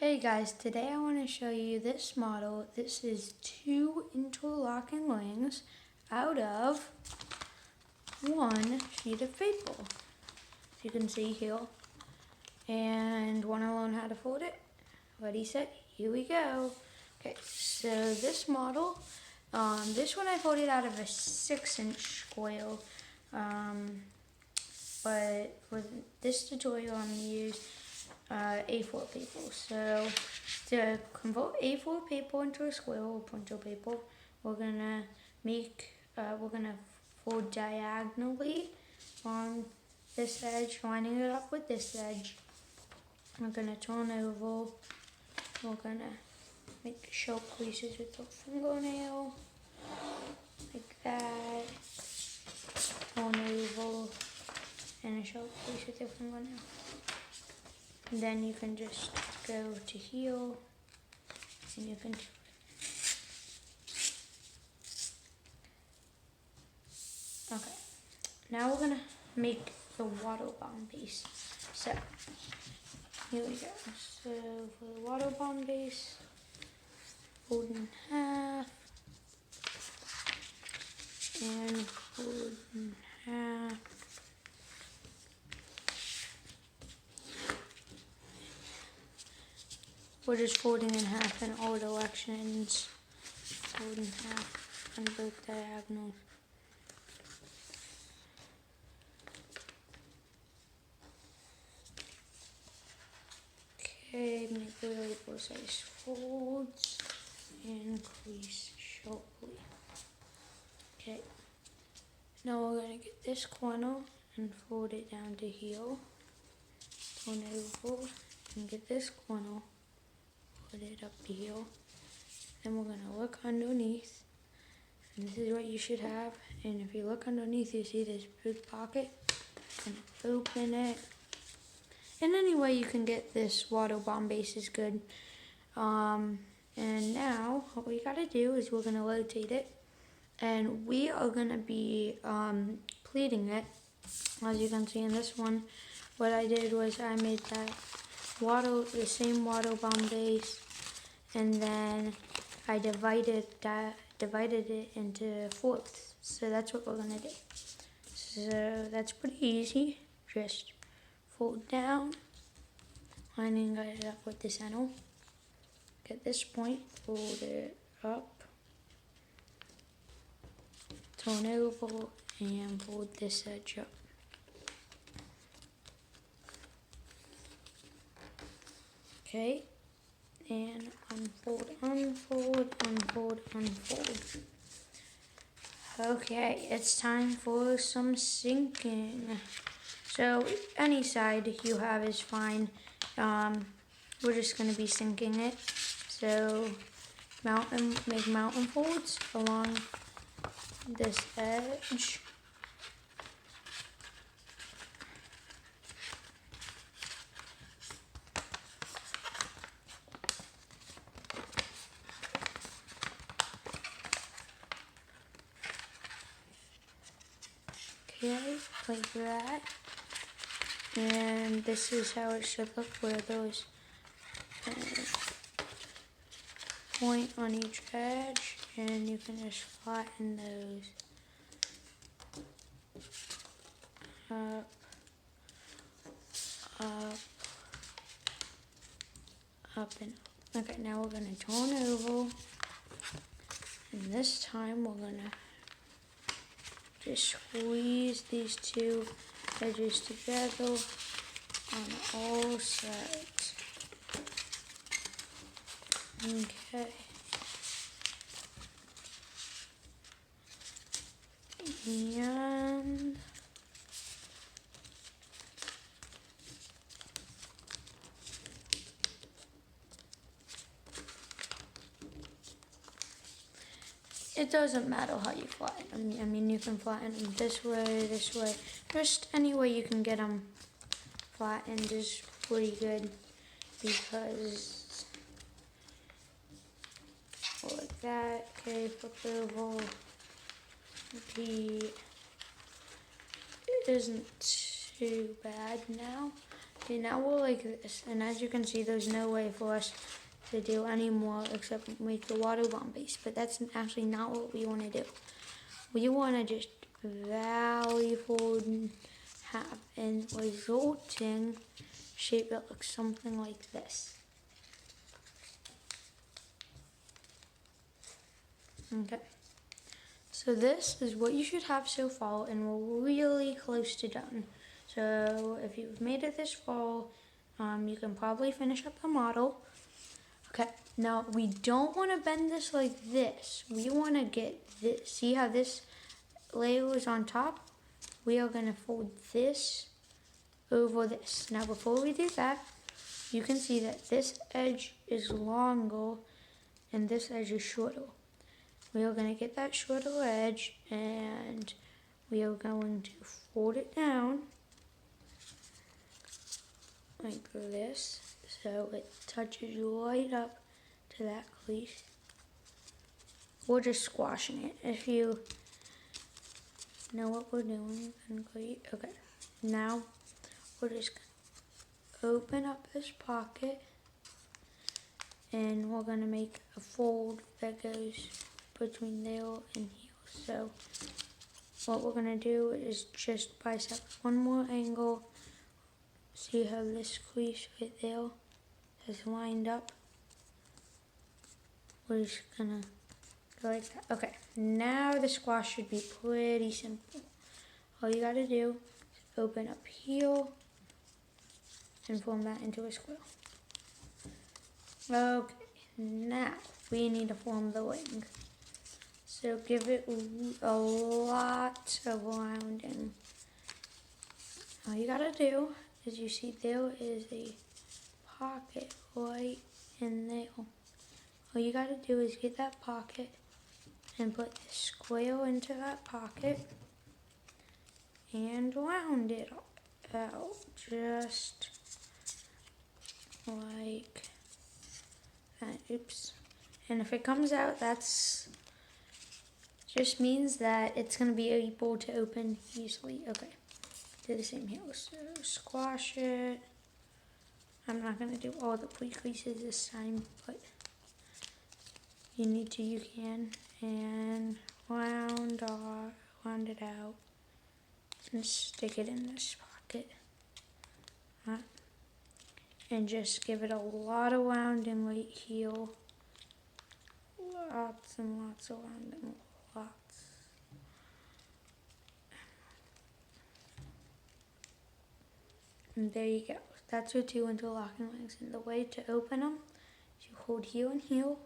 Hey guys, today I want to show you this model. This is 2 interlocking wings out of 1 sheet of paper. As you can see here. And want to learn how to fold it? Ready, set, here we go. Okay, so this model, this one I folded out of a 6-inch square. But for this tutorial I'm going to use A4 paper. So to convert A4 paper into a square or printer paper, we're gonna fold diagonally on this edge, lining it up with this edge. We're gonna turn over. We're gonna make sharp creases with the fingernail, like that. Turn over and a sharp crease with your fingernail. And then you can just go to here, and you can. Okay, now we're gonna make the water-bound base. So here we go. So for the water-bound base, fold in half, and fold in half. We're just folding in half in all directions. Fold in half on both diagonals. Okay, make the label size folds and crease sharply. Okay, now we're going to get this corner and fold it down to here. Turn it over and get this corner. Put it up to here. Then we're gonna look underneath, and this is what you should have. And if you look underneath, you see this big pocket, and open it. And any way you can get this water bomb base is good. And now what we gotta do is we're gonna rotate it, and we are gonna be pleating it. As you can see in this one, what I did was I made the same water bomb base, and then I divided it into fourths. So that's what we're gonna do. So that's pretty easy. Just fold down, lining it up with the center. Get this point, fold it up, turn over, and fold this edge up. Okay, and unfold, unfold, unfold, unfold. Okay, it's time for some sinking. So any side you have is fine. We're just gonna be sinking it. So make mountain folds along this edge. Okay, like that. And this is how it should look, where those point on each edge, and you can just flatten those up, up, up, and up. Okay, now we're gonna turn over, and this time we're gonna just squeeze these two edges together on all sides. Okay. And it doesn't matter how you flatten them. I mean, you can flatten them this way. Just any way you can get them flattened is pretty good, because like that. Okay, flip over. Repeat. It isn't too bad now. Okay, now we're like this, and as you can see, there's no way for us to do any more except make the water bomb base, but that's actually not what we want to do. We want to just valley fold and have a resulting shape that looks something like this. Okay, so this is what you should have so far, and we're really close to done. So if you've made it this far, you can probably finish up the model. Okay, now we don't want to bend this like this. We want to get this. See how this layer is on top? We are going to fold this over this. Now before we do that, you can see that this edge is longer and this edge is shorter. We are going to get that shorter edge and we are going to fold it down like this so it touches right up to that crease. We're just squashing it. If you know what we're doing, then great. Okay, now we're just going to open up this pocket and we're going to make a fold that goes between there and here. So what we're going to do is just bicep one more angle. See how this crease right there is lined up? We're just going to go like that. Okay, now the squash should be pretty simple. All you got to do is open up here and form that into a square. Okay, now we need to form the wing. So give it a lot of rounding. All you gotta do is, you see there is a pocket right in there. All you gotta do is get that pocket and put the square into that pocket and round it out just like that. Oops. And if it comes out, that's just means that it's going to be able to open easily. Okay, do the same here. So squash it. I'm not going to do all the pre-creases this time, but you need to, you can. And round it out and stick it in this pocket. And just give it a lot of rounding right here. Lots and lots of rounding. Lots. And there you go. That's your two interlocking wings. And the way to open them is you hold here and here,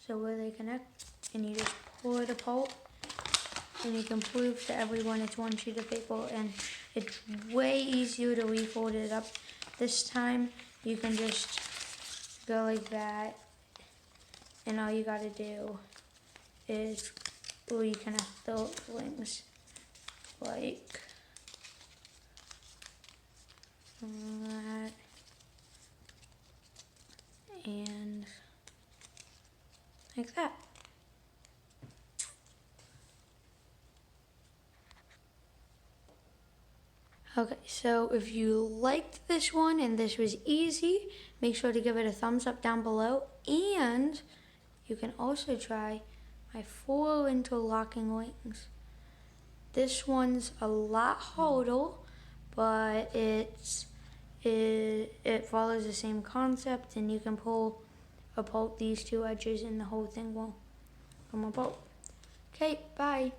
so where they connect, and you just pull it apart. And you can prove to everyone it's one sheet of paper, and it's way easier to refold it up. This time you can just go like that, and all you gotta do is reconnect the wings like that, and like that. Okay, so if you liked this one and this was easy, make sure to give it a thumbs up down below, and you can also try my 4 interlocking wings. This one's a lot harder, but it follows the same concept, and you can pull apart these two edges and the whole thing will come apart. Okay, bye.